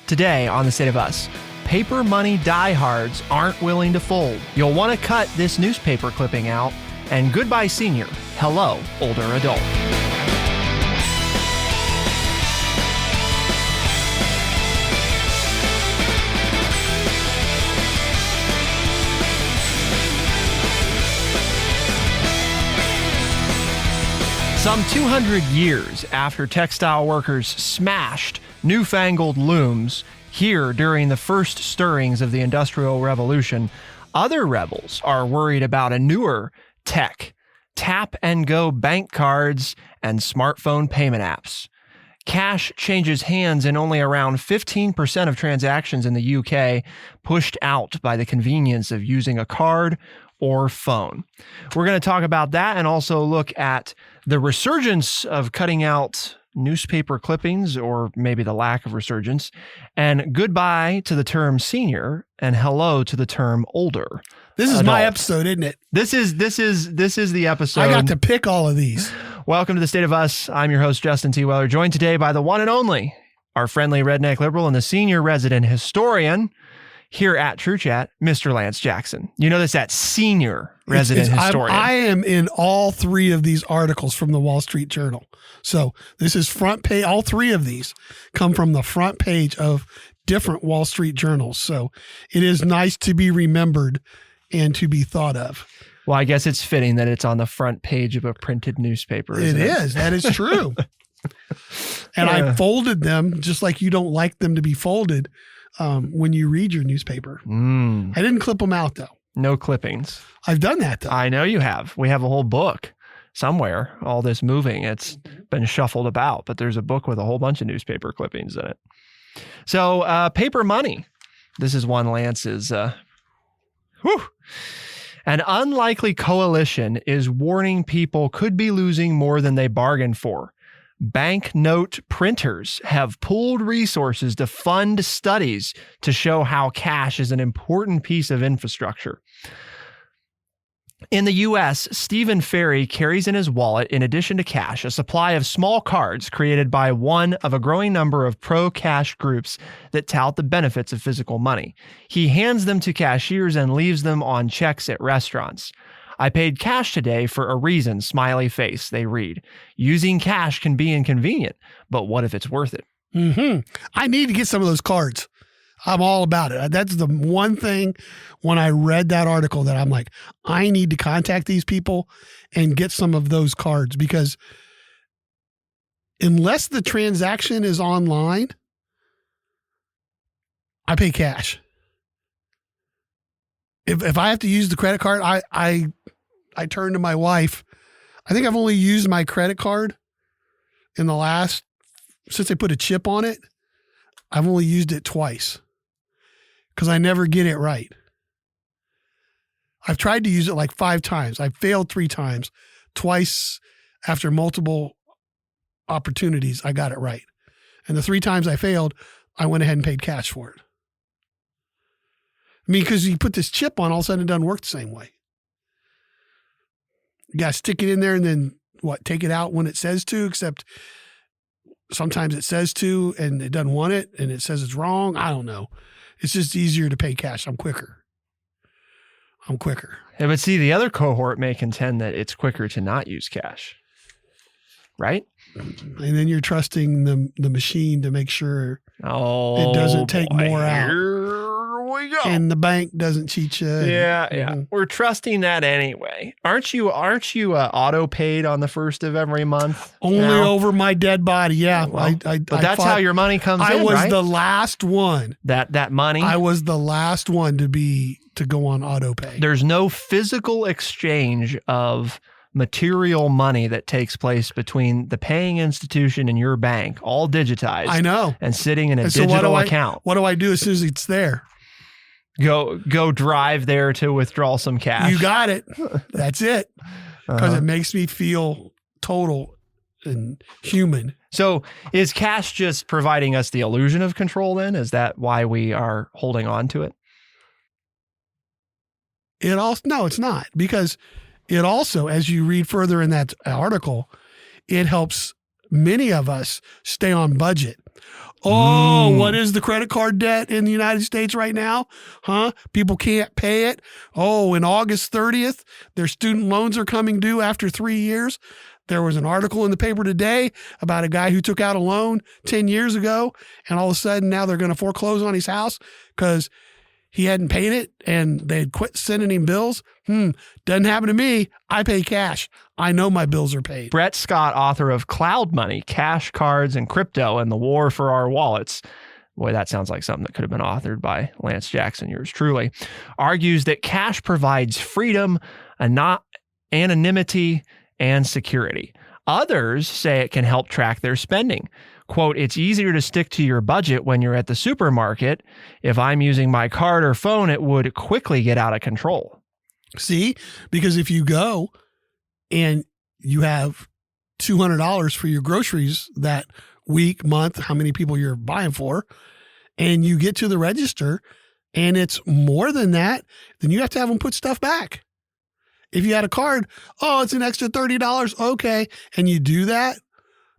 Today on The State of Us, paper money diehards aren't willing to fold. You'll want to cut this newspaper clipping out. And goodbye, senior. Hello, older adult. Some 200 years after textile workers smashed newfangled looms here during the first stirrings of the Industrial Revolution, other rebels are worried about a newer tech, tap-and-go bank cards and smartphone payment apps. Cash changes hands in only around 15% of transactions in the UK, pushed out by the convenience of using a card or phone. We're going to talk about that and also look at the resurgence of cutting out newspaper clippings, or maybe the lack of resurgence, and goodbye to the term senior and hello to the term older. This is adult. my episode, isn't it? This is the episode. I got to pick all of these. Welcome to The State of Us. I'm your host, Justin T. Weller, joined today by the one and only, our friendly redneck liberal and the senior resident historian here at True Chat, Mr. Lance Jackson. You know that senior resident historian. I am in all three of these articles from the Wall Street Journal. So this is front page. All three of these come from the front page of different Wall Street journals. So it is nice to be remembered and to be thought of. Well, I guess it's fitting that it's on the front page of a printed newspaper. It is. That is true. And I folded them just like you don't like them to be folded when you read your newspaper. I didn't clip them out, though. No clippings. I've done that, though. I know you have. We have a whole book somewhere, all this moving. It's been shuffled about, but there's a book with a whole bunch of newspaper clippings in it. So paper money. This is one Lance's. An unlikely coalition is warning people could be losing more than they bargained for. Banknote printers have pooled resources to fund studies to show how cash is an important piece of infrastructure. In the U.S., Stephen Ferry carries in his wallet, in addition to cash, a supply of small cards created by one of a growing number of pro-cash groups that tout the benefits of physical money. He hands them to cashiers and leaves them on checks at restaurants. I paid cash today for a reason, smiley face, they read. Using cash can be inconvenient, but what if it's worth it? I need to get some of those cards. I'm all about it. That's the one thing when I read that article that I'm like, I need to contact these people and get some of those cards, because unless the transaction is online, I pay cash. If I have to use the credit card, I turn to my wife. I think I've only used my credit card since they put a chip on it, I've only used it twice because I never get it right. I've tried to use it like 5 times. I've failed 3 times. Twice after multiple opportunities, I got it right. And the 3 times I failed, I went ahead and paid cash for it. I mean, because you put this chip on, all of a sudden it doesn't work the same way. You got to stick it in there and then take it out when it says to, except sometimes it says to and it doesn't want it and it says it's wrong. I don't know. It's just easier to pay cash. I'm quicker. Yeah, but see, the other cohort may contend that it's quicker to not use cash, right? And then you're trusting the machine to make sure it doesn't take more out. Here we go. And the bank doesn't cheat you. Yeah. We're trusting that anyway. Aren't you auto paid on the first of every month? Only now? over my dead body. Yeah. Well, but that's how your money comes in, I was right? the last one. That money? I was the last one to go on auto pay. There's no physical exchange of material money that takes place between the paying institution and your bank, all digitized. I know. And sitting in a digital account. What do I do as soon as it's there? Go drive there to withdraw some cash. You got it. That's it. Because it makes me feel total and human. So is cash just providing us the illusion of control then? Is that why we are holding on to it? No, it's not. Because it also, as you read further in that article, it helps many of us stay on budget. Oh, what is the credit card debt in the United States right now? Huh? People can't pay it. Oh, in August 30th, their student loans are coming due after 3 years. There was an article in the paper today about a guy who took out a loan 10 years ago, and all of a sudden now they're going to foreclose on his house because he hadn't paid it and they had quit sending him bills. Doesn't happen to me. I pay cash. I know my bills are paid. Brett Scott, author of Cloud Money, Cash, Cards, and Crypto, and the War for Our Wallets. Boy, that sounds like something that could have been authored by Lance Jackson, yours truly. Argues that cash provides freedom, anonymity, and security. Others say it can help track their spending. Quote, it's easier to stick to your budget when you're at the supermarket. If I'm using my card or phone, it would quickly get out of control. See, because if you go and you have $200 for your groceries that week, month, how many people you're buying for, and you get to the register and it's more than that, then you have to have them put stuff back. If you had a card, oh, it's an extra $30. Okay. And you do that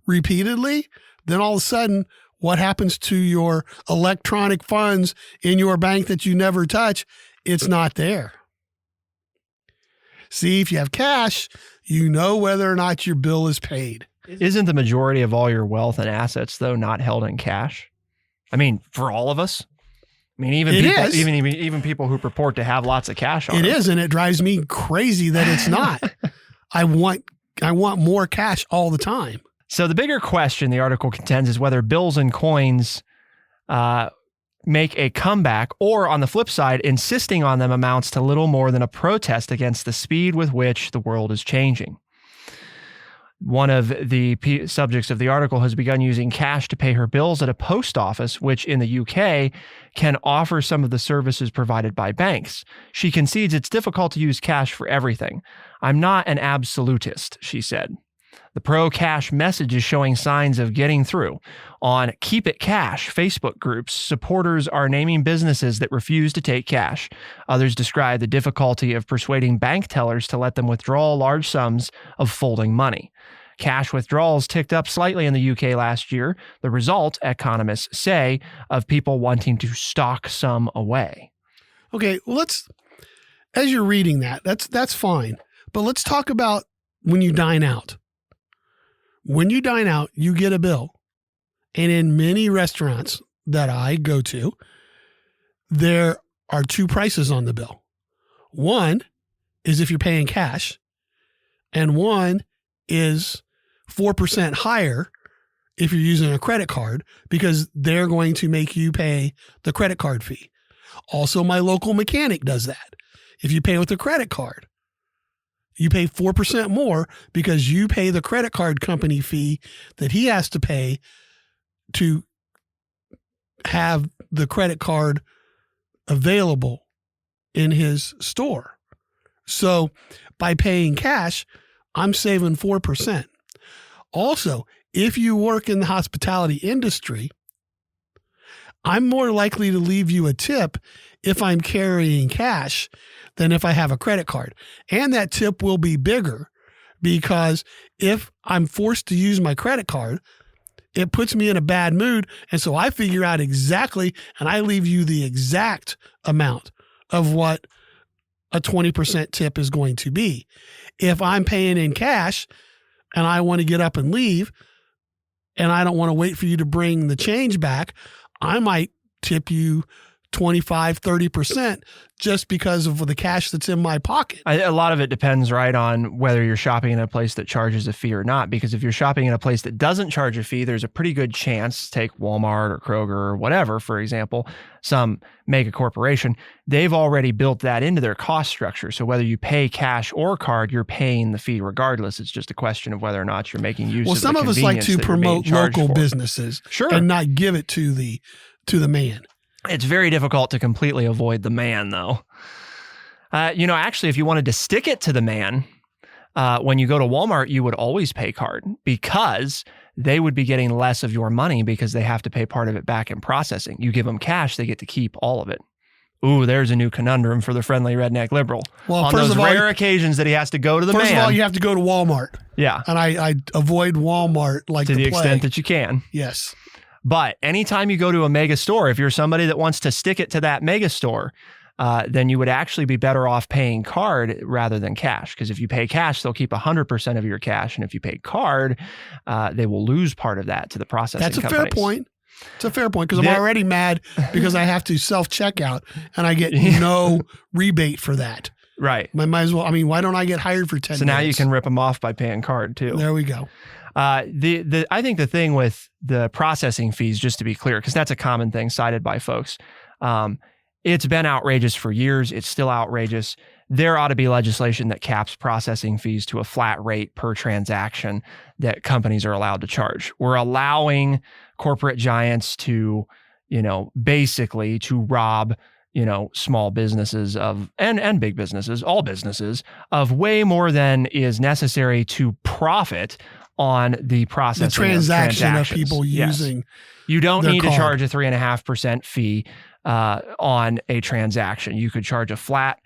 repeatedly, then all of a sudden, what happens to your electronic funds in your bank that you never touch? It's not there. See, if you have cash, you know whether or not your bill is paid. Isn't the majority of all your wealth and assets, though, not held in cash? I mean, for all of us. I mean, even people who purport to have lots of cash on them. It is, and it drives me crazy that it's not. I want more cash all the time. So the bigger question the article contends is whether bills and coins make a comeback, or on the flip side, insisting on them amounts to little more than a protest against the speed with which the world is changing. One of the subjects of the article has begun using cash to pay her bills at a post office, which in the UK can offer some of the services provided by banks. She concedes it's difficult to use cash for everything. I'm not an absolutist, she said. The pro-cash message is showing signs of getting through. On Keep It Cash Facebook groups, supporters are naming businesses that refuse to take cash. Others describe the difficulty of persuading bank tellers to let them withdraw large sums of folding money. Cash withdrawals ticked up slightly in the UK last year, the result, economists say, of people wanting to stock some away. Okay, well, as you're reading that's fine. But let's talk about when you dine out. When you dine out, you get a bill. And in many restaurants that I go to, there are two prices on the bill. One is if you're paying cash, and one is 4% higher if you're using a credit card, because they're going to make you pay the credit card fee. Also, my local mechanic does that. If you pay with a credit card, you pay 4% more because you pay the credit card company fee that he has to pay to have the credit card available in his store. So by paying cash, I'm saving 4%. Also, if you work in the hospitality industry, I'm more likely to leave you a tip if I'm carrying cash than if I have a credit card. And that tip will be bigger because if I'm forced to use my credit card, it puts me in a bad mood. And so I figure out exactly, and I leave you the exact amount of what a 20% tip is going to be. If I'm paying in cash and I want to get up and leave, and I don't want to wait for you to bring the change back, I might tip you 25, 30% just because of the cash that's in my pocket. A lot of it depends, right, on whether you're shopping in a place that charges a fee or not. Because if you're shopping in a place that doesn't charge a fee, there's a pretty good chance, take Walmart or Kroger or whatever, for example, some mega corporation, they've already built that into their cost structure. So whether you pay cash or card, you're paying the fee regardless. It's just a question of whether or not you're making use of the convenience. Well, some of us like to promote local businesses, sure, and not give it to the man. It's very difficult to completely avoid the man, though. Actually, if you wanted to stick it to the man, when you go to Walmart, you would always pay card because they would be getting less of your money because they have to pay part of it back in processing. You give them cash, they get to keep all of it. Ooh, there's a new conundrum for the friendly redneck liberal. Well, on those rare occasions that he has to go to the man. First of all, you have to go to Walmart. Yeah. And I avoid Walmart like to the extent that you can. Yes. But anytime you go to a mega store, if you're somebody that wants to stick it to that mega store, then you would actually be better off paying card rather than cash. Because if you pay cash, they'll keep 100% of your cash. And if you pay card, they will lose part of that to the processing That's a companies. fair point. It's a fair point because I'm already mad because I have to self-checkout and I get no rebate for that. Right. I might as well. I mean, why don't I get hired for 10 So now you minutes? can rip them off by paying card too. There we go. I think the thing with the processing fees, just to be clear, because that's a common thing cited by folks, it's been outrageous for years. It's still outrageous. There ought to be legislation that caps processing fees to a flat rate per transaction that companies are allowed to charge. We're allowing corporate giants to, basically to rob, small businesses and big businesses, all businesses, of way more than is necessary to profit on the processing The transaction of transactions. people Yes. using You don't their need to card. charge a 3.5% fee on a transaction. You could charge a flat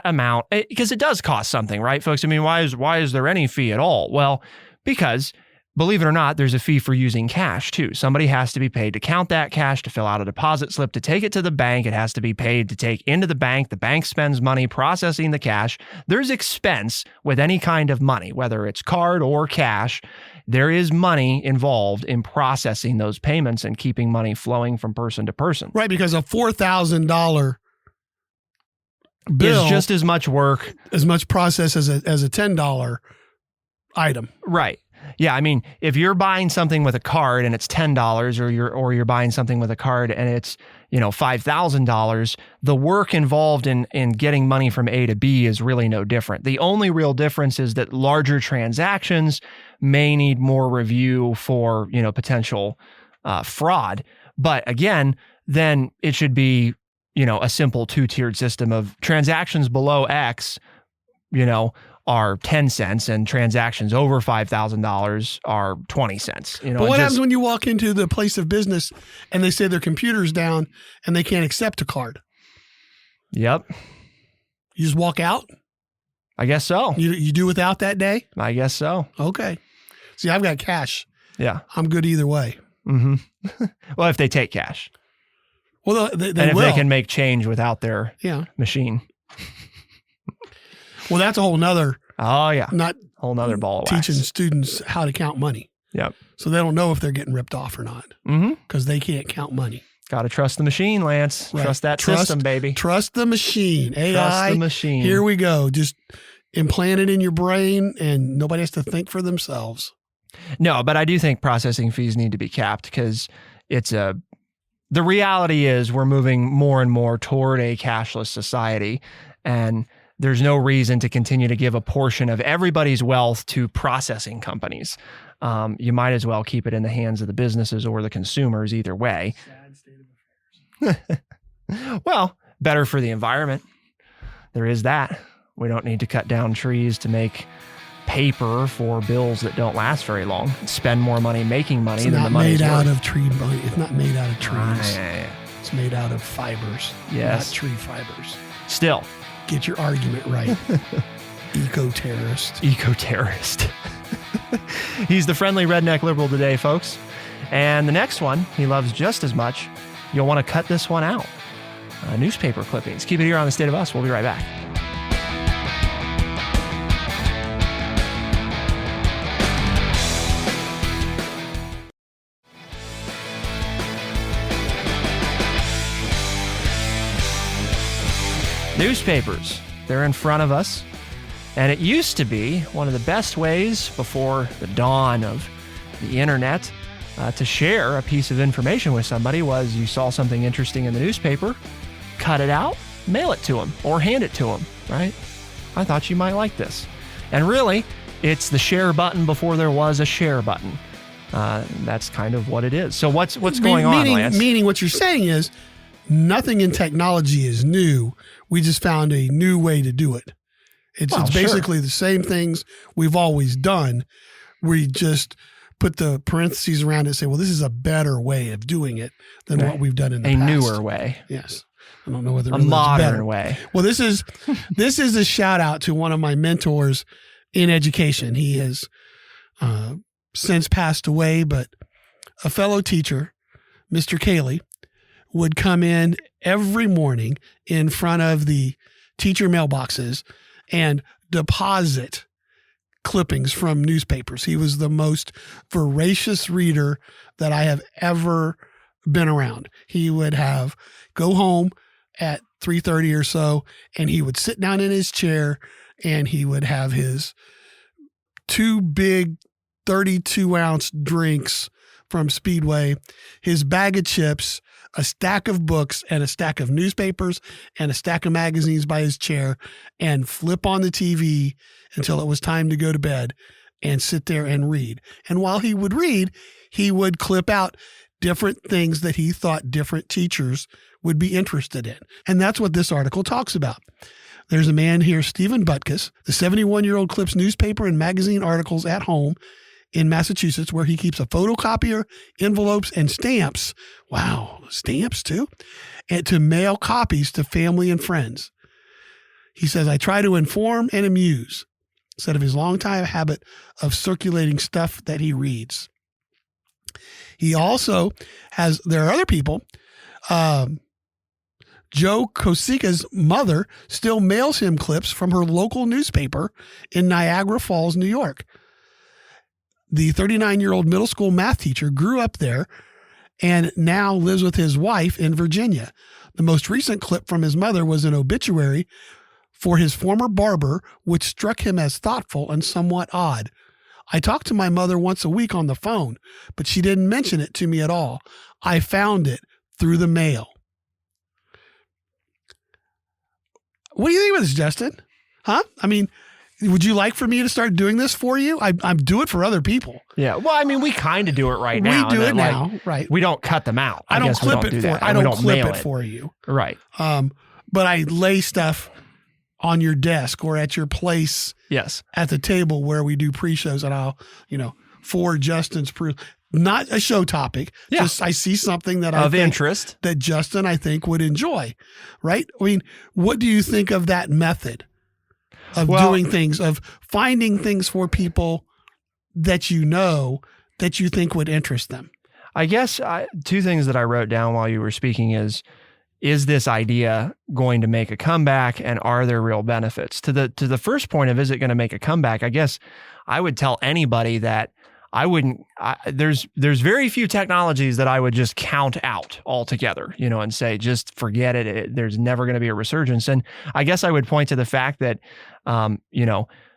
amount because it does cost something, right, folks? I mean, why is there any fee at all? Well, because believe it or not, there's a fee for using cash too. Somebody has to be paid to count that cash, to fill out a deposit slip, to take it to the bank. It has to be paid to take into the bank. The bank spends money processing the cash. There's expense with any kind of money, whether it's card or cash. There is money involved in processing those payments and keeping money flowing from person to person. right because a $4,000 bill It's just as much work. as much process as a $10 item. Right. Yeah, I mean, if you're buying something with a card and it's $10, or you're buying something with a card and it's $5,000, the work involved in getting money from A to B is really no different. The only real difference is that larger transactions may need more review for potential fraud. But again, then it should be a simple two-tiered system of transactions below X, are 10 cents and transactions over $5,000 are 20 cents. But what happens when you walk into the place of business and they say their computer's down and they can't accept a card? Yep. You just walk out? I guess so. You do without that day? I guess so. Okay. See, I've got cash. Yeah. I'm good either way. Mm-hmm. Well, if they take cash. Well, they and if will. they can make change without their Yeah. machine. Well, that's a whole nother. Oh, yeah. Not Whole nother ball of wax. teaching students how to count money. Yep. So they don't know if they're getting ripped off or not Mm-hmm. because they can't count money. Got to trust the machine, Lance. Right. Trust that system, baby. Trust the machine. AI. Trust the machine. Here we go. Just implant it in your brain and nobody has to think for themselves. No, but I do think processing fees need to be capped because the reality is we're moving more and more toward a cashless society, and there's no reason to continue to give a portion of everybody's wealth to processing companies. You might as well keep it in the hands of the businesses or the consumers either way. Sad state of affairs. Well, better for the environment. There is that. We don't need to cut down trees to make paper for bills that don't last very long. Spend more money making money It's than the not money's made out worth. of tree. It's not made out of trees. Yeah. It's made out of fibers. Yes. Not tree fibers. Still, Get your argument right. Eco-terrorist. eco-terrorist. He's the friendly redneck liberal today, folks. And the next one he loves just as much. You'll want to cut this one out. Newspaper clippings. Keep it here on The State of Us. We'll be right back. Newspapers, they're in front of us. And it used to be one of the best ways before the dawn of the internet to share a piece of information with somebody was you saw something interesting in the newspaper, cut it out, mail it to them, or hand it to them, right? I thought you might like this. And really, it's the share button before there was a share button. That's kind of what it is. So what's going on, Lance? Meaning what you're saying is nothing in technology is new. We just found a new way to do it. It's basically the same things we've always done. We just put the parentheses around it and say, well, this is a better way of doing it than what we've done in the past. A newer way. Yes. I don't know whether A modern way. Well, this is a shout out to one of my mentors in education. He has since passed away, but a fellow teacher Mr. Cayley, would come in every morning in front of the teacher mailboxes and deposit clippings from newspapers. He was the most voracious reader that I have ever been around. He would go home at 3:30 or so, and he would sit down in his chair, and he would have his 2 big 32-ounce drinks from Speedway, his bag of chips, a stack of books, and a stack of newspapers, and a stack of magazines by his chair, and flip on the TV until it was time to go to bed and sit there and read. And while he would read, he would clip out different things that he thought different teachers would be interested in. And that's what this article talks about. There's a man here, Stephen Butkus. The 71-year-old clips newspaper and magazine articles at home in Massachusetts, where he keeps a photocopier, envelopes, and stamps. Wow, stamps too? And to mail copies to family and friends. He says, I try to inform and amuse instead of his longtime habit of circulating stuff that he reads. He also there are other people. Joe Kosika's mother still mails him clips from her local newspaper in Niagara Falls, New York. The 39-year-old middle school math teacher grew up there and now lives with his wife in Virginia. The most recent clip from his mother was an obituary for his former barber, which struck him as thoughtful and somewhat odd. I talk to my mother once a week on the phone, but she didn't mention it to me at all. I found it through the mail. What do you think of this, Justin? Huh? I mean, would you like for me to start doing this for you? I do it for other people. Yeah. Well, I mean, we kind of do it right now. We do it now, right? We don't cut them out. I don't clip it for. I don't clip it for you. Right. But I lay stuff on your desk or at your place. Yes. At the table where we do pre-shows, and I'll, for Justin's not a show topic. Yeah. Just I see something that of interest that Justin, I think, would enjoy. Right. I mean, what do you think of that method of doing things, of finding things for people that that you think would interest them? I guess 2 things that I wrote down while you were speaking is this idea going to make a comeback, and are there real benefits? To the first point of, is it going to make a comeback? I guess I would tell anybody that there's very few technologies that I would just count out altogether, and say, just forget it. There's never going to be a resurgence. And I guess I would point to the fact that,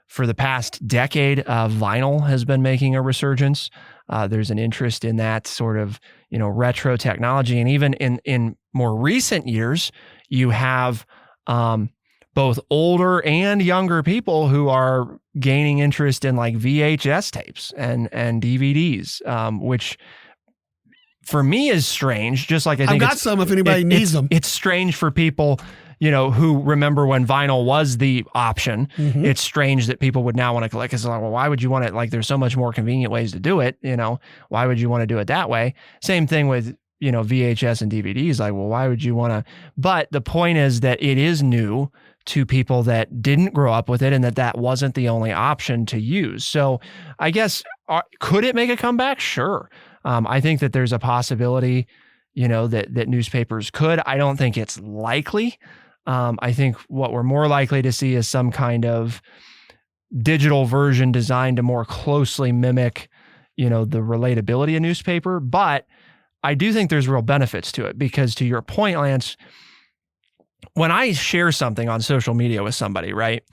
for the past decade, vinyl has been making a resurgence. There's an interest in that sort of, retro technology. And even in more recent years, you have both older and younger people who are gaining interest in like VHS tapes and DVDs, which for me is strange. Just like I think I've got some if anybody needs them. It's strange for people, who remember when vinyl was the option. Mm-hmm. It's strange that people would now want to collect. It's like, well, why would you want it? Like, there's so much more convenient ways to do it. Why would you want to do it that way? Same thing with, VHS and DVDs. Like, well, why would you want to? But the point is that it is new to people that didn't grow up with it, and that wasn't the only option to use. So I guess, could it make a comeback? Sure. I think that there's a possibility, that newspapers could. I don't think it's likely. I think what we're more likely to see is some kind of digital version designed to more closely mimic, the relatability of newspaper. But I do think there's real benefits to it, because to your point, Lance, when I share something on social media with somebody, right?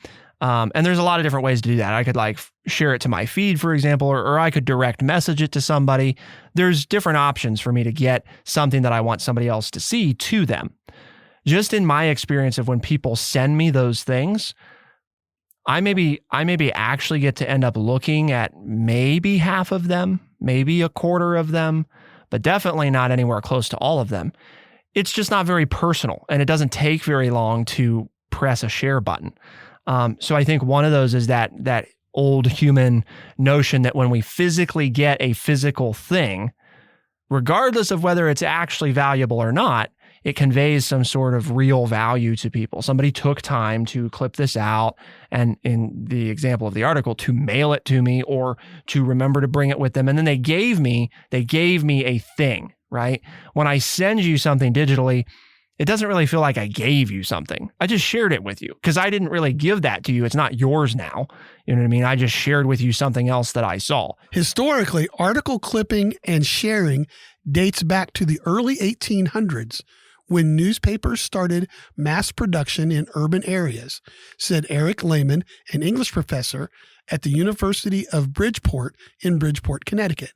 And there's a lot of different ways to do that. I could share it to my feed, for example, or I could direct message it to somebody. There's different options for me to get something that I want somebody else to see to them. Just in my experience of when people send me those things, I maybe actually get to end up looking at maybe half of them, maybe a quarter of them, but definitely not anywhere close to all of them. It's just not very personal, and it doesn't take very long to press a share button. So I think one of those is that old human notion that when we physically get a physical thing, regardless of whether it's actually valuable or not, it conveys some sort of real value to people. Somebody took time to clip this out, and in the example of the article, to mail it to me or to remember to bring it with them. And then they gave me a thing, right? When I send you something digitally, it doesn't really feel like I gave you something. I just shared it with you because I didn't really give that to you. It's not yours now. You know what I mean? I just shared with you something else that I saw. Historically, article clipping and sharing dates back to the early 1800s when newspapers started mass production in urban areas, said Eric Lehman, an English professor at the University of Bridgeport in Bridgeport, Connecticut.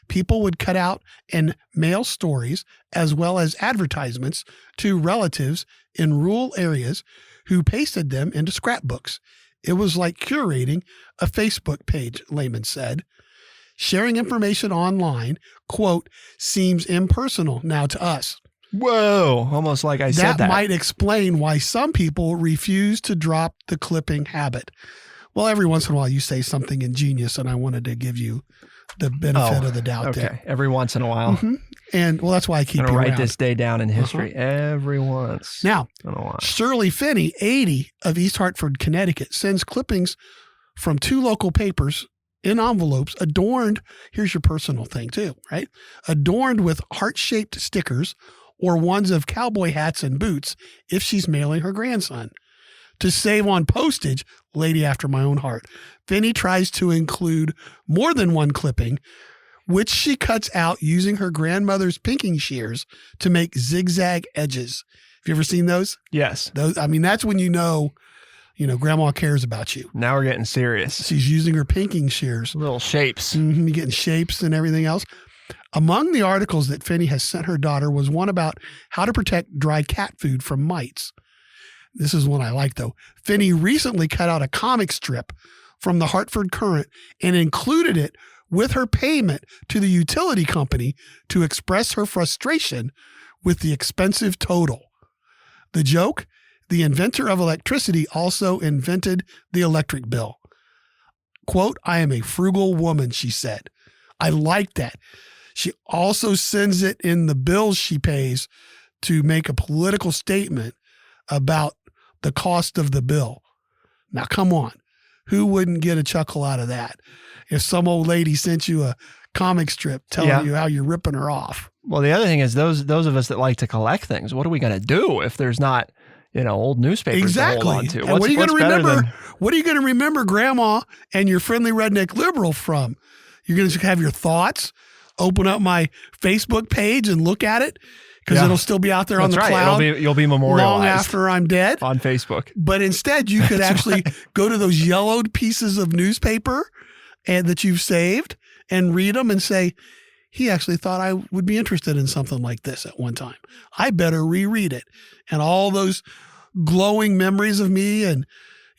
People would cut out and mail stories as well as advertisements to relatives in rural areas who pasted them into scrapbooks. It was like curating a Facebook page, Lehman said. Sharing information online, quote, seems impersonal now to us. Whoa, almost like I said that. That might explain why some people refuse to drop the clipping habit. Well, every once in a while you say something ingenious, and I wanted to give you the benefit of the doubt there. Every once in a while. Mm-hmm. And well, that's why I keep I'm going to you write this day down in history. Every once Now, in a while. Shirley Finney, 80, of East Hartford, Connecticut, sends clippings from 2 local papers in envelopes adorned, here's your personal thing too, right? Adorned with heart-shaped stickers or ones of cowboy hats and boots if she's mailing her grandson. To save on postage, lady after my own heart, Finney tries to include more than one clipping, which she cuts out using her grandmother's pinking shears to make zigzag edges. Have you ever seen those? Yes. Those, I mean, that's when you know, grandma cares about you. Now we're getting serious. She's using her pinking shears. Little shapes. Mm-hmm, you're getting shapes and everything else. Among the articles that Finney has sent her daughter was one about how to protect dry cat food from mites. This is one I like, though. Finney recently cut out a comic strip from the Hartford Courant and included it with her payment to the utility company to express her frustration with the expensive total. The joke? The inventor of electricity also invented the electric bill. Quote, I am a frugal woman, she said. I like that. She also sends it in the bills she pays to make a political statement about the cost of the bill. Now, come on. Who wouldn't get a chuckle out of that? If some old lady sent you a comic strip telling you how you're ripping her off. Well, the other thing is those of us that like to collect things, what are we going to do if there's not, old newspapers to hold on to? And what are you going to remember? What are you going to remember Grandma and your friendly redneck liberal from? You're going to have your thoughts, open up my Facebook page and look at it because it'll still be out there on the cloud. You'll be memorialized long after I'm dead on Facebook. But instead, you could actually go to those yellowed pieces of newspaper and that you've saved and read them and say, he actually thought I would be interested in something like this at one time. I better reread it. And all those glowing memories of me and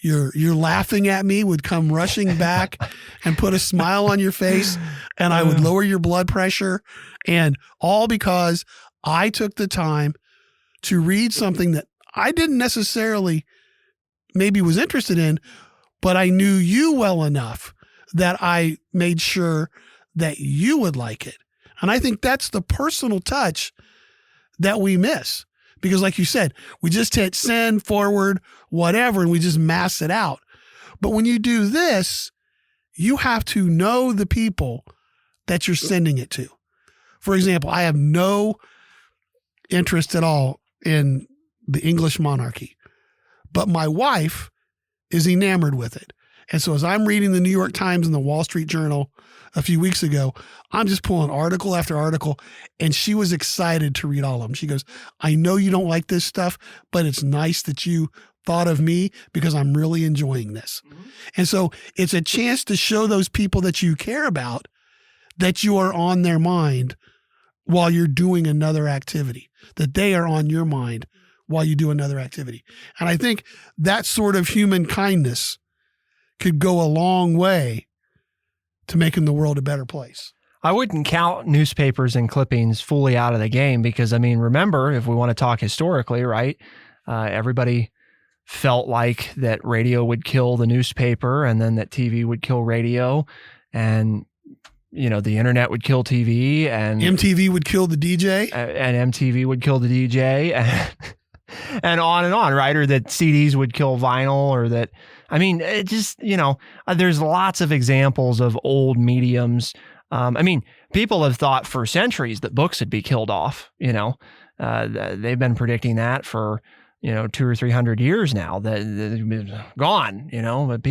you're laughing at me would come rushing back and put a smile on your face, and I would lower your blood pressure, and all because I took the time to read something that I didn't necessarily maybe was interested in, but I knew you well enough that I made sure that you would like it. And I think that's the personal touch that we miss. Because like you said, we just hit send, forward, whatever, and we just mass it out. But when you do this, you have to know the people that you're sending it to. For example, I have no interest at all in the English monarchy, but my wife is enamored with it. And so as I'm reading the New York Times and the Wall Street Journal a few weeks ago, I'm just pulling article after article, and she was excited to read all of them. She goes, I know you don't like this stuff, but it's nice that you thought of me because I'm really enjoying this. Mm-hmm. And so it's a chance to show those people that you care about that you are on their mind while you're doing another activity, that they are on your mind while you do another activity. And I think that sort of human kindness could go a long way to making the world a better place. I wouldn't count newspapers and clippings fully out of the game because, remember, if we want to talk historically, right, everybody felt like that radio would kill the newspaper and then that TV would kill radio and, the internet would kill TV and MTV would kill the DJ and MTV would kill the DJ and on, right? Or that CDs would kill vinyl or that, it just, there's lots of examples of old mediums. people have thought for centuries that books would be killed off. They've been predicting that for 200 or 300 years now, that they've been gone. But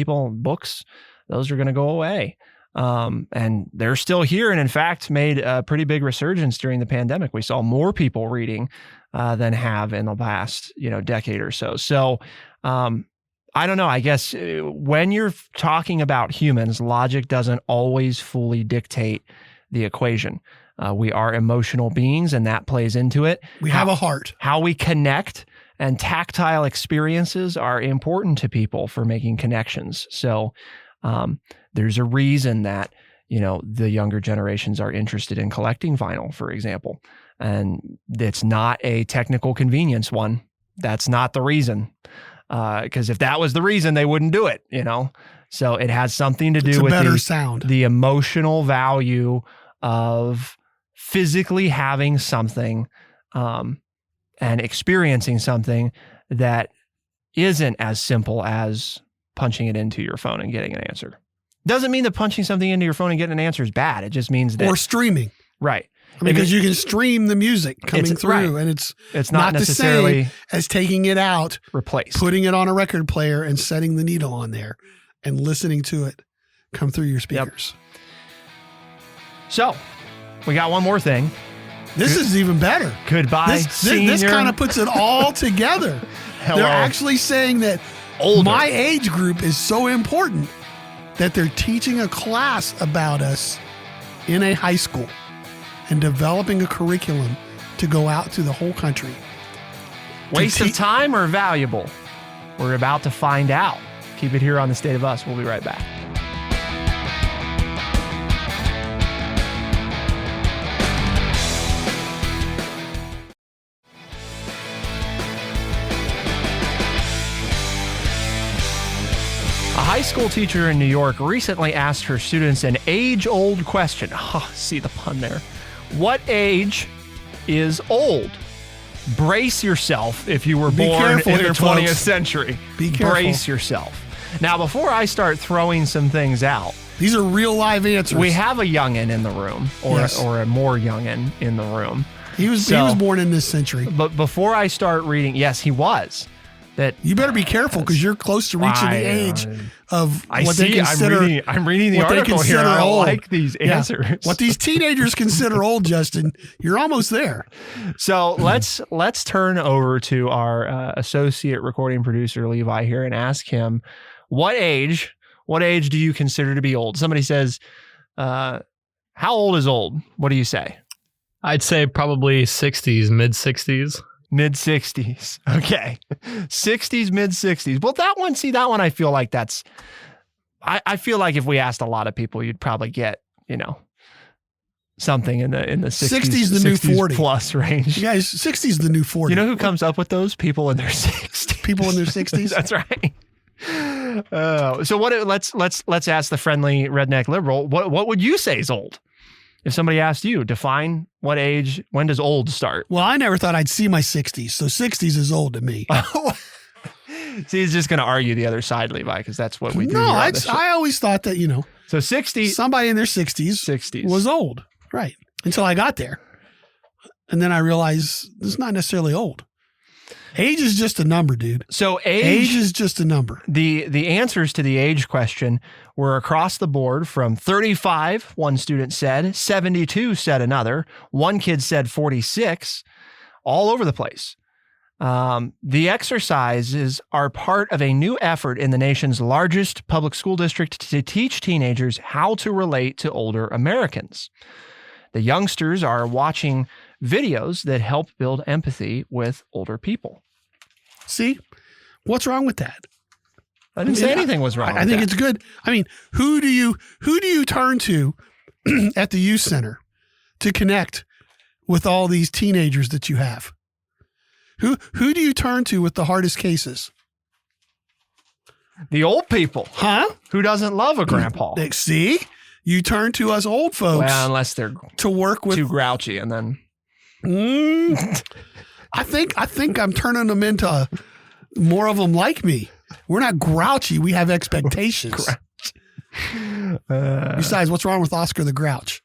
books, those are going to go away. And they're still here, and in fact made a pretty big resurgence during the pandemic. We saw more people reading than have in the past decade or so. So I don't know. I guess when you're talking about humans, logic doesn't always fully dictate the equation. We are emotional beings, and that plays into it. We have a heart. How we connect and tactile experiences are important to people for making connections. So there's a reason that the younger generations are interested in collecting vinyl, for example, and it's not a technical convenience one. That's not the reason. Because if that was the reason, they wouldn't do it, So it has something to do with better sound, the emotional value of physically having something and experiencing something that isn't as simple as punching it into your phone and getting an answer. Doesn't mean that punching something into your phone and getting an answer is bad. It just means that... Or streaming. Right. Because you can stream the music coming through, right. And it's not necessarily the same as taking it out, putting it on a record player and setting the needle on there and listening to it come through your speakers. Yep. So, we got one more thing. This is even better. Goodbye, senior. This kind of puts it all together. Hello. They're actually saying that my age group is so important that they're teaching a class about us in a high school and developing a curriculum to go out to the whole country. Waste of time or valuable? We're about to find out. Keep it here on The State of Us. We'll be right back. A high school teacher in New York recently asked her students an age-old question. Oh, see the pun there. What age is old? Brace yourself if you were born in the 20th century. Be careful. Brace yourself. Now, before I start throwing some things out, these are real live answers. We have a youngin' in the room, or a more youngin' in the room. He was born in this century. But before I start reading, yes, he was. That you better be careful because you're close to reaching the age of what they consider. I'm reading the article here. I like these answers. What these teenagers consider old, Justin, you're almost there. So let's turn over to our associate recording producer Levi here and ask him what age do you consider to be old? Somebody says, how old is old? What do you say? I'd say probably 60s, mid-60s. Mid-60s. Okay. 60s, mid-60s. Well, that one, I feel like I feel like if we asked a lot of people, you'd probably get, something in the 60s. 60s the new 40 plus range. You guys, 60s the new 40. You know who comes up with those? People in their 60s. People in their 60s? That's right. So let's ask the friendly redneck liberal, what would you say is old? If somebody asked you, define what age, when does old start? Well, I never thought I'd see my 60s, so 60s is old to me. See, he's just going to argue the other side, Levi, because that's what we do. No, I always thought that, So 60. Somebody in their 60s was old. Right. Until I got there. And then I realized it's not necessarily old. Age is just a number, dude. So age is just a number. The answers to the age question were across the board from 35, one student said, 72 said another, one kid said 46, all over the place. The exercises are part of a new effort in the nation's largest public school district to teach teenagers how to relate to older Americans. The youngsters are watching videos that help build empathy with older people. See, what's wrong with that? I didn't say anything was wrong. I think it's good. I mean, who do you turn to at the youth center to connect with all these teenagers that you have? Who do you turn to with the hardest cases? The old people. Huh? Who doesn't love a grandpa? See? You turn to us old folks. Well, unless they're to work with too grouchy, and then I think I'm turning them into more of them like me. We're not grouchy. We have expectations. Besides, what's wrong with Oscar the Grouch?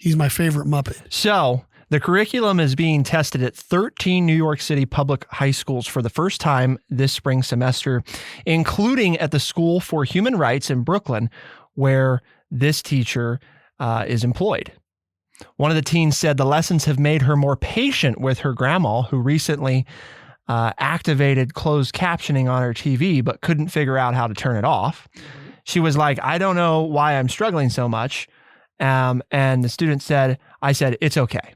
He's my favorite Muppet. So the curriculum is being tested at 13 New York City public high schools for the first time this spring semester, including at the School for Human Rights in Brooklyn, where this teacher is employed. One of the teens said the lessons have made her more patient with her grandma, who recently activated closed captioning on her TV, but couldn't figure out how to turn it off. She was like, I don't know why I'm struggling so much. And the student said, I said, it's okay.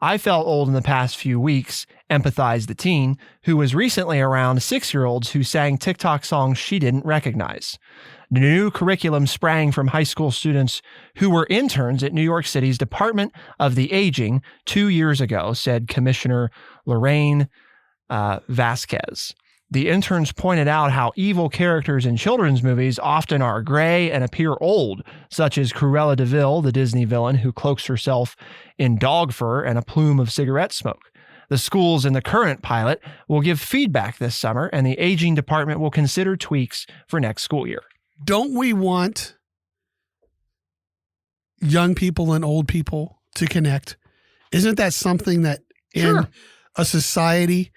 I felt old in the past few weeks, empathized the teen, who was recently around 6-year-olds who sang TikTok songs she didn't recognize. The new curriculum sprang from high school students who were interns at New York City's Department of the Aging 2 years ago, said Commissioner Lorraine Vasquez. The interns pointed out how evil characters in children's movies often are gray and appear old, such as Cruella de Vil, the Disney villain who cloaks herself in dog fur and a plume of cigarette smoke. The schools in the current pilot will give feedback this summer, and the aging department will consider tweaks for next school year. Don't we want young people and old people to connect? Isn't that something that in a society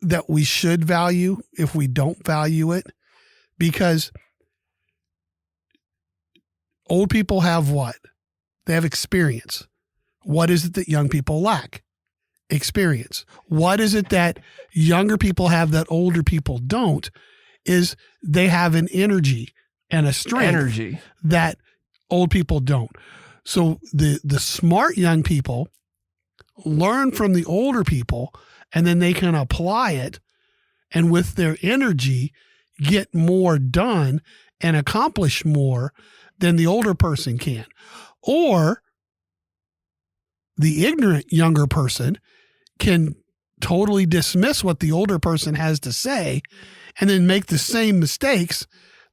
that we should value if we don't value it? Because old people have what? They have experience. What is it that young people lack? Experience. What is it that younger people have that older people don't? Is they have an energy and a strength that old people don't. So the smart young people learn from the older people, and then they can apply it, and with their energy get more done and accomplish more than the older person can. Or the ignorant younger person can totally dismiss what the older person has to say and then make the same mistakes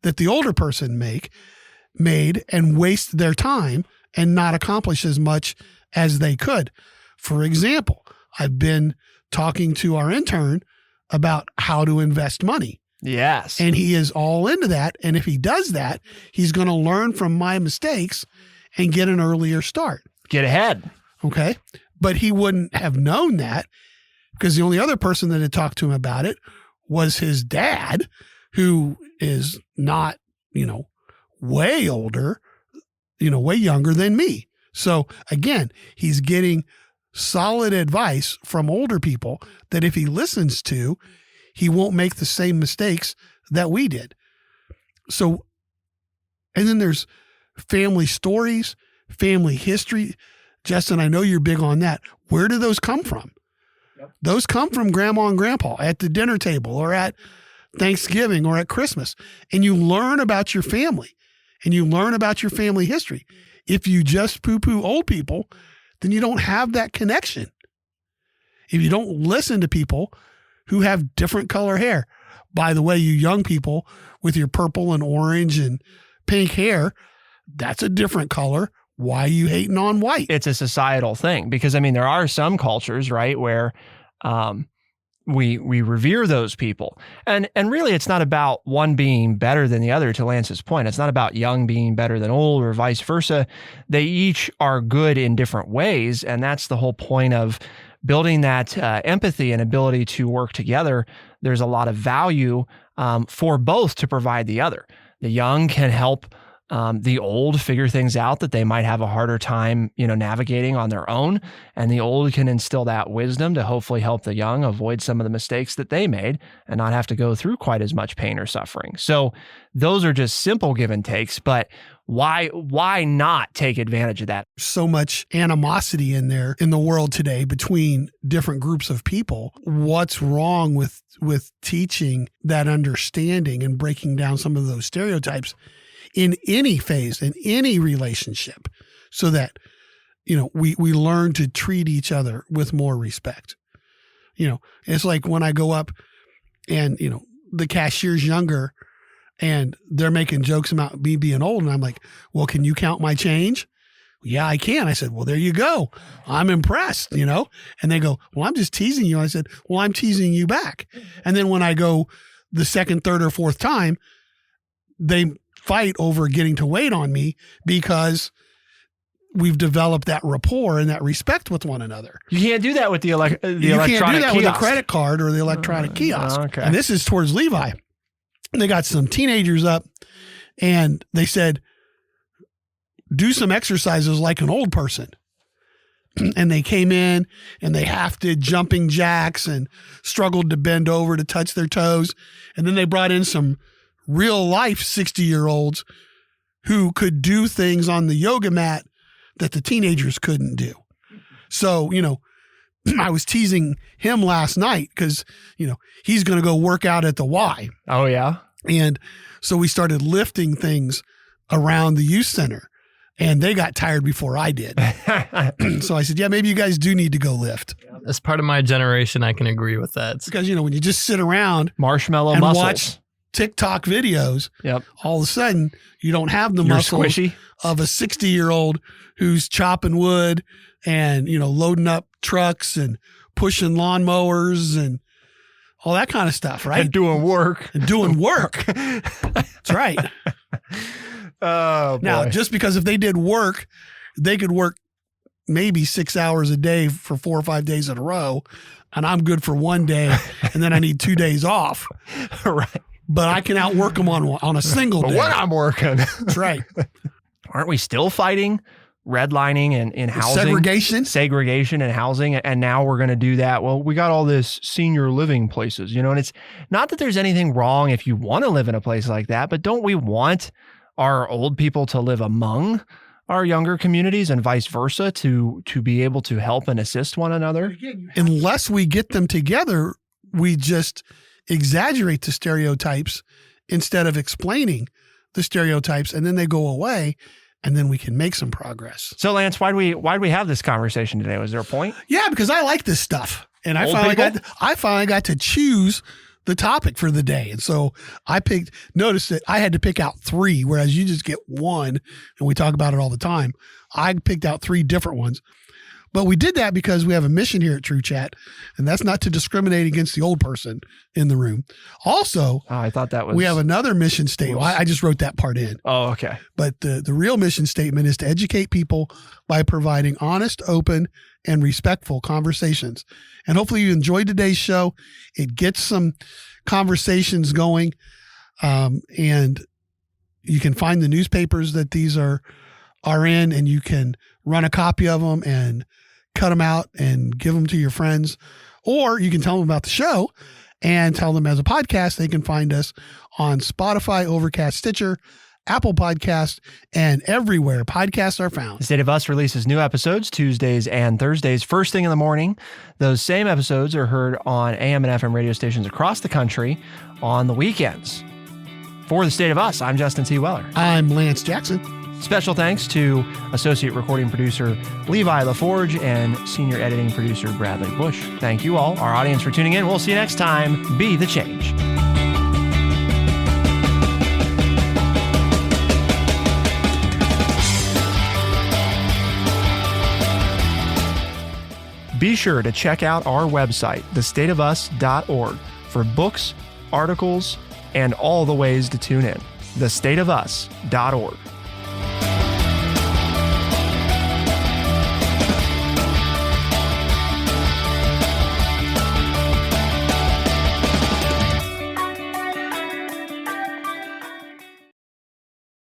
that the older person made and waste their time and not accomplish as much as they could. For example, I've been talking to our intern about how to invest money. Yes. And he is all into that. And if he does that, he's going to learn from my mistakes and get an earlier start. Get ahead. Okay. But he wouldn't have known that because the only other person that had talked to him about it was his dad, who is not, way older, way younger than me. So again, he's getting solid advice from older people that if he listens to, he won't make the same mistakes that we did. So, and then there's family stories, family history. Justin, I know you're big on that. Where do those come from? Yep. Those come from grandma and grandpa at the dinner table or at Thanksgiving or at Christmas. And you learn about your family and you learn about your family history. If you just poo-poo old people, then you don't have that connection. If you don't listen to people who have different color hair. By the way, you young people with your purple and orange and pink hair, that's a different color. Why are you hating on white? It's a societal thing because, there are some cultures, right, where we revere those people. And really, it's not about one being better than the other, to Lance's point. It's not about young being better than old or vice versa. They each are good in different ways. And that's the whole point of building that empathy and ability to work together. There's a lot of value for both to provide the other. The young can help the old figure things out that they might have a harder time, navigating on their own. And the old can instill that wisdom to hopefully help the young avoid some of the mistakes that they made and not have to go through quite as much pain or suffering. So those are just simple give and takes, but why not take advantage of that? So much animosity in the world today between different groups of people. What's wrong with teaching that understanding and breaking down some of those stereotypes in any phase, in any relationship, so that, we learn to treat each other with more respect. It's like when I go up and, the cashier's younger and they're making jokes about me being old. And I'm like, well, can you count my change? Yeah, I can. I said, well, there you go. I'm impressed, And they go, well, I'm just teasing you. I said, well, I'm teasing you back. And then when I go the second, third, or fourth time, they fight over getting to wait on me because we've developed that rapport and that respect with one another. You can't do that with the electronic You can't do that kiosk. with a credit card or the electronic kiosk. Okay. And this is towards Levi. They got some teenagers up and they said, do some exercises like an old person. And they came in and they did jumping jacks and struggled to bend over to touch their toes. And then they brought in some real life 60-year-olds who could do things on the yoga mat that the teenagers couldn't do. So, I was teasing him last night because, he's going to go work out at the Y. Oh, yeah. And so we started lifting things around the youth center. And they got tired before I did. So I said, yeah, maybe you guys do need to go lift. As part of my generation, I can agree with that. Because, when you just sit around marshmallow and muscles. watch TikTok videos, yep. all of a sudden you don't have the You're muscles squishy. of a 60-year-old who's chopping wood and, loading up trucks and pushing lawnmowers and all that kind of stuff, right? And doing work. That's right. Oh, boy. Now, just because if they did work, they could work maybe 6 hours a day for 4 or 5 days in a row, and I'm good for one day, and then I need 2 days off. Right. But I can outwork them on a single day. When I'm working. That's right. Aren't we still fighting redlining in housing? Segregation and housing. And now we're going to do that. Well, we got all this senior living places, and it's not that there's anything wrong if you want to live in a place like that, but don't we want our old people to live among our younger communities and vice versa to be able to help and assist one another? Unless we get them together, we just exaggerate the stereotypes instead of explaining the stereotypes, and then they go away, and then we can make some progress. So, Lance, why'd we have this conversation today? Was there a point? Yeah, because I like this stuff, and I finally got to choose the topic for the day. And so notice that I had to pick out 3, whereas you just get one, and we talk about it all the time. I picked out 3 different ones. But we did that because we have a mission here at True Chat, and that's not to discriminate against the old person in the room. Also, I thought that was... we have another mission statement. I just wrote that part in. Oh, okay. But the real mission statement is to educate people by providing honest, open, and respectful conversations. And hopefully you enjoyed today's show. It gets some conversations going, and you can find the newspapers that these are in, and you can run a copy of them and cut them out and give them to your friends, or you can tell them about the show and tell them as a podcast. They can find us on Spotify, Overcast, Stitcher, Apple Podcasts, and everywhere podcasts are found. The State of Us releases new episodes Tuesdays and Thursdays, first thing in the morning. Those same episodes are heard on AM and FM radio stations across the country on the weekends. For The State of Us, I'm Justin T. Weller. I'm Lance Jackson. Special thanks to associate recording producer Levi LaForge and senior editing producer Bradley Bush. Thank you all, our audience, for tuning in. We'll see you next time. Be the change. Be sure to check out our website, thestateofus.org, for books, articles, and all the ways to tune in. thestateofus.org.